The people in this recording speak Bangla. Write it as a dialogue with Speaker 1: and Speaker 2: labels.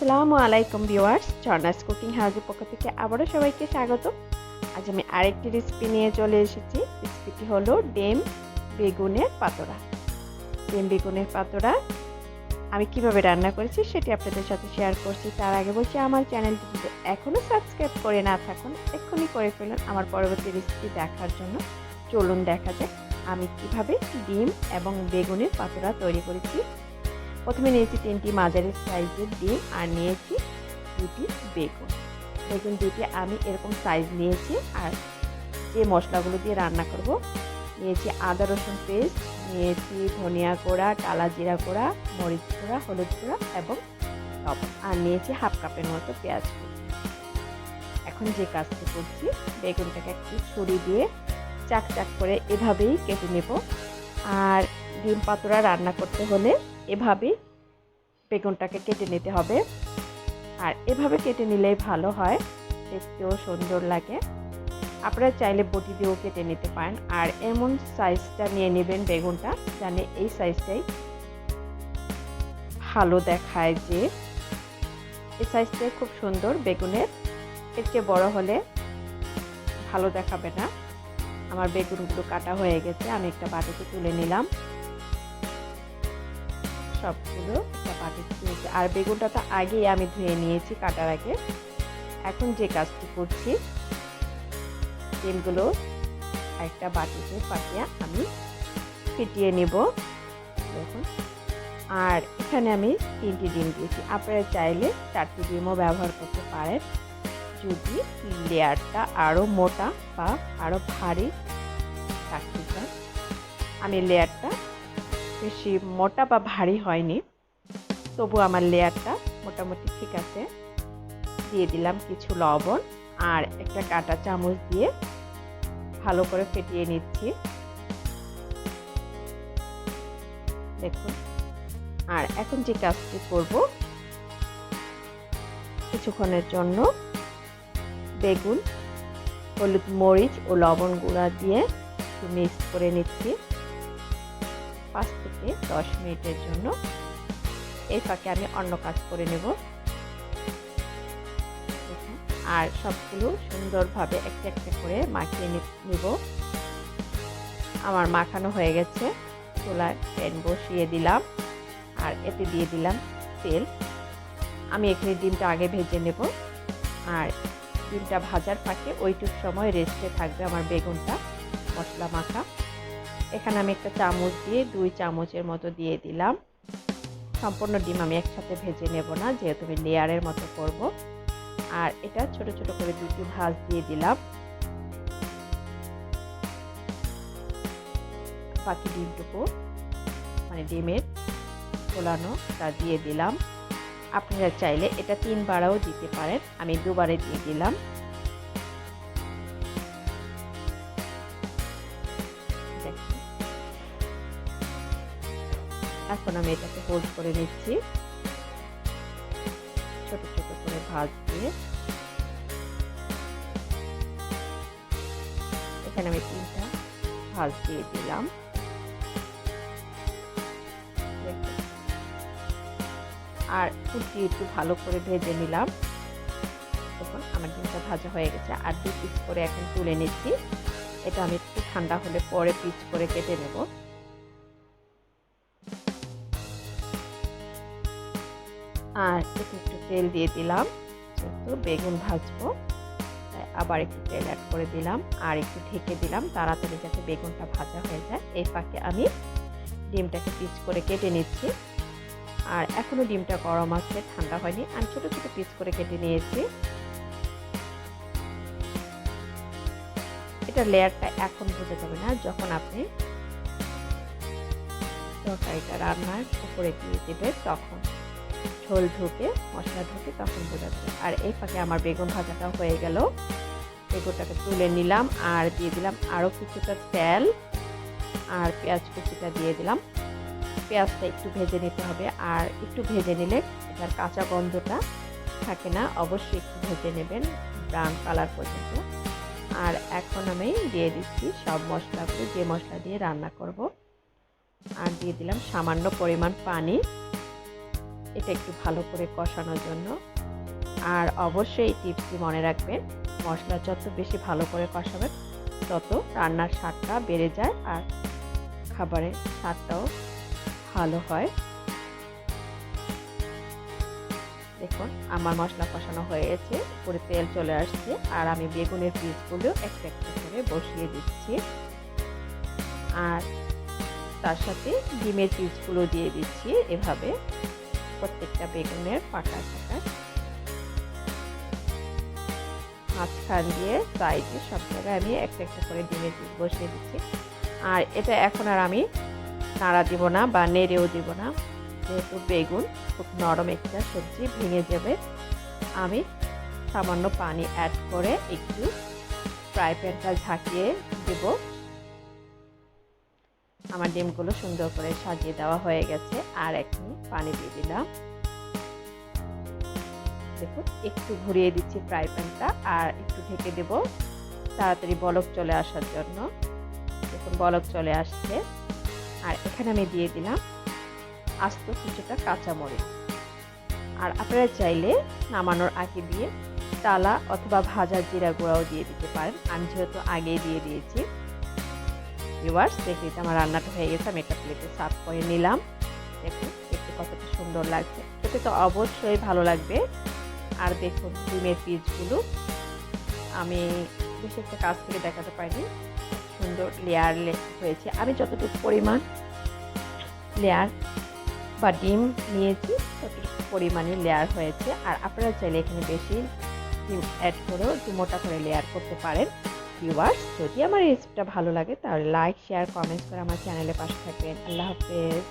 Speaker 1: আসসালামু আলাইকুম ভিউয়ার্স, ঝর্ণাস কুকিং হাউসের পক্ষ থেকে আবারও সবাইকে স্বাগত। আজ আমি আরেকটি রেসিপি নিয়ে চলে এসেছি। রেসিপিটি হলো ডিম বেগুনের পাতোড়া। ডিম বেগুনের পাতোড়া আমি কিভাবে রান্না করেছি সেটি আপনাদের সাথে শেয়ার করছি। তার আগে বলছি, আমার চ্যানেলটি যদি এখনও সাবস্ক্রাইব করে না থাকুন এক্ষুনি করে ফেলুন আমার পরবর্তী রেসিপি দেখার জন্য। চলুন দেখা যাক আমি কিভাবে ডিম এবং বেগুনের পাতোড়া তৈরি করেছি। প্রথমে নিয়েছি 3টি মাঝারি সাইজের ডিম আর নিয়েছি 2টি বেগুন দুটি আমি এরকম সাইজ নিয়েছি। আর যে মশলাগুলো দিয়ে রান্না করব, নিয়েছি আদা রসুন পেস্ট, নিয়েছি ধনিয়া গুঁড়া, টালা জিরা গুঁড়া, মরিচ গুঁড়া, হলুদ গুঁড়া এবং লবণ, আর নিয়েছি হাফ কাপের মতো পেঁয়াজ কুচি। এখন যে কাজটি করছি, বেগুনটাকে একটু ছুরি দিয়ে চাক চাক করে এভাবেই কেটে নেব। আর ডিম পাতোড়া রান্না করতে হলে এভাবে বেগুনটাকে কেটে নিতে হবে। আর এভাবে কেটে নিলেই ভালো হয়, দেখতেও সুন্দর লাগে। আপনারা চাইলে বটি দিয়েও কেটে নিতে পারেন। আর এমন সাইজটা নিয়ে নেবেন বেগুনটা, জানে এই সাইজটাই ভালো দেখায়, যে এই সাইজটাই খুব সুন্দর বেগুনের। এর চেয়ে বড় হলে ভালো দেখাবে না। আমার বেগুনগুলো কাটা হয়ে গেছে, আমি একটা বাটিতে তুলে নিলাম। সবগুলো একটা বাটিতে তুলেছি। আর বেগুনটা তো আগেই আমি ধুয়ে নিয়েছি কাটার আগে। এখন যে কাজটি করছি, ডিমগুলো একটা বাটিতে পাঠিয়ে আমি ফিটিয়ে নেব। দেখুন, আর এখানে আমি 3টি ডিম দিয়েছি। আপনারা চাইলে 4টি ডিমও ব্যবহার করতে পারেন যদি লেয়ারটা আরও মোটা বা আরও ভারী রাখতে চান। আমি লেয়ারটা বেশি মোটা বা ভারী হয়নি, তবু আমার লেয়ারটা মোটামুটি ঠিক আছে। দিয়ে দিলাম কিছু লবণ আর একটা কাঁটা চামচ দিয়ে ভালো করে ফেটিয়ে নিচ্ছি। দেখুন, আর এখন যে কাজটি করব, কিছুক্ষণের জন্য বেগুন, হলুদ, মরিচ ও লবণ গুঁড়া দিয়ে একটু মিক্স করে নিচ্ছি 5 থেকে 10 মিনিটের জন্য। এই ফাঁকে আমি অন্য কাজ করে নেব। আর সবগুলো সুন্দরভাবে একটা একটা করে মাখিয়ে নিব। আমার মাখানো হয়ে গেছে। চুলায় প্যান বসিয়ে দিলাম আর এতে দিয়ে দিলাম তেল। আমি এখানে ডিমটা আগে ভেজে নেব। আর ডিমটা ভাজার ফাঁকে ওইটুক সময় রেস্টে থাকবে আমার বেগুনটা মশলা মাখা। এখানে আমি একটা চামচ দিয়ে 2 চামচের মতো দিয়ে দিলাম। সম্পূর্ণ ডিম আমি একসাথে ভেজে নেব না, যেহেতু আমি লেয়ারের মতো করব। আর এটা ছোট ছোট করে 2টি ভাঁজ দিয়ে দিলাম। বাকি ডিমটুকু, মানে ডিমের ফোলানোটা দিয়ে দিলাম। আপনারা চাইলে এটা 3 বারও দিতে পারেন, আমি 2 বারে দিয়ে দিলাম। এখন আমি এটাকে হোল্ড করে নিচ্ছি ছোট ছোট করে ভাঁজ দিয়ে। এখানে আমি 3টা ভাঁজ দিয়ে দিলাম। আর ফুটিয়ে একটু ভালো করে ভেজে নিলাম। দেখুন, আমার ডিমটা ভাজা হয়ে গেছে। আর 2 পিস করে এখন তুলে নিচ্ছি। এটা আমি একটু ঠান্ডা হলে পরে পিস করে কেটে নেব। আর একটু তেল দিয়ে দিলাম, যেহেতু বেগুন ভাজবো তাই আবার একটু তেল অ্যাড করে দিলাম। আর একটু ঢেকে দিলাম তাড়াতাড়ি যাতে বেগুনটা ভাজা হয়ে যায়। এই ফাঁকে আমি ডিমটাকে পিস করে কেটে নিচ্ছি। আর এখনো ডিমটা গরম আছে, ঠান্ডা হয়নি। আমি ছোট ছোট পিস করে কেটে নিয়েছি। এটা লেয়ারটা এখন বোঝা যাবে না, যখন আপনি তরকারিটা রান্নার উপরে দিয়ে দেবে, তখন ঝোল ঢুকে মশলা ঢুকে তখন বোঝা যাবে। আর এই ফাঁকে আমার বেগুন ভাজাটাও হয়ে গেল। বেগুনটাকে তুলে নিলাম আর দিয়ে দিলাম আরও কিছুটা তেল। আর পেঁয়াজ কুচিটা দিয়ে দিলাম। পেঁয়াজটা একটু ভেজে নিতে হবে। আর একটু ভেজে নিলে এটার কাঁচা গন্ধটা থাকে না, অবশ্যই একটু ভেজে নেবেন ব্রাউন কালার পর্যন্ত। আর এখন আমি দিয়ে দিচ্ছি সব মশলাগুলো, যে মশলা দিয়ে রান্না করব। আর দিয়ে দিলাম সামান্য পরিমাণ পানি। এটা একটু ভালো করে কষানোর জন্য। আর অবশ্যই এই টিপসটি মনে রাখবেন, মশলা যত বেশি ভালো করে কষাবেন তত রান্নার স্বাদটা বেড়ে যায় আর খাবারের স্বাদটাও ভালো হয়। দেখুন আমার মশলা কষানো হয়ে গেছে, উপরে তেল চলে আসছে আর আমি বেগুনের পিসগুলো একটা একটা করে বসিয়ে দিচ্ছি আর তার সাথে ডিমের পিসগুলো দিয়ে দিচ্ছি। এভাবে প্রত্যেকটা বেগুনের পাকা মাঝখান দিয়ে সাইডে সব জায়গায় আমি একটা একটা করে ডিমের পিস বসিয়ে দিচ্ছি। আর এটা এখন আর আমি নাড়া দিব না বা নেড়েও দিব না, যেহেতু বেগুন খুব নরম একটা সবজি, ভেঙে যাবে। আমি সামান্য পানি অ্যাড করে একটু ফ্রাই প্যানটা ঝাঁকিয়ে দেব। আমার ডিমগুলো সুন্দর করে সাজিয়ে দেওয়া হয়ে গেছে আর এখন পানি দিয়ে দিলাম। দেখুন একটু ঘুরিয়ে দিচ্ছি ফ্রাই প্যানটা আর একটু ঢেকে দেব তাড়াতাড়ি বলক চলে আসার জন্য। দেখুন বলক চলে আসছে আর এখানে আমি দিয়ে দিলাম আস্ত কিছুটা কাঁচামরিচ। আর আপনারা চাইলে নামানোর আগে দিয়ে টালা অথবা ভাজা জিরা গুঁড়াও দিয়ে দিতে পারেন, আমি যেহেতু আগেই দিয়ে দিয়েছি। ভিউয়ার্স দেখুন আমার রান্নাটা হয়ে গেছে, আমি একটা প্লেটে সার্ভ করে নিলাম। দেখুন দেখতে কতটা সুন্দর লাগছে, খেতে তো অবশ্যই ভালো লাগবে। আর দেখুন ডিমের পিসগুলো আমি বেশি একটা কাছ থেকে দেখাতে পারিনি, সুন্দর লেয়ার হয়েছে। আমি যতটুকু পরিমাণ লেয়ার বা ডিম নিয়েছি ততটুকু পরিমাণে লেয়ার হয়েছে। আর আপনারা চাইলে এখানে বেশি ডিম অ্যাড করেও একটু মোটা করে লেয়ার করতে পারেন। ভিউয়ার্স যদি আমার রেসিপিটা ভালো লাগে তাহলে লাইক শেয়ার কমেন্টস করে আমার চ্যানেলে পাশে থাকবেন। আল্লাহ হাফেজ।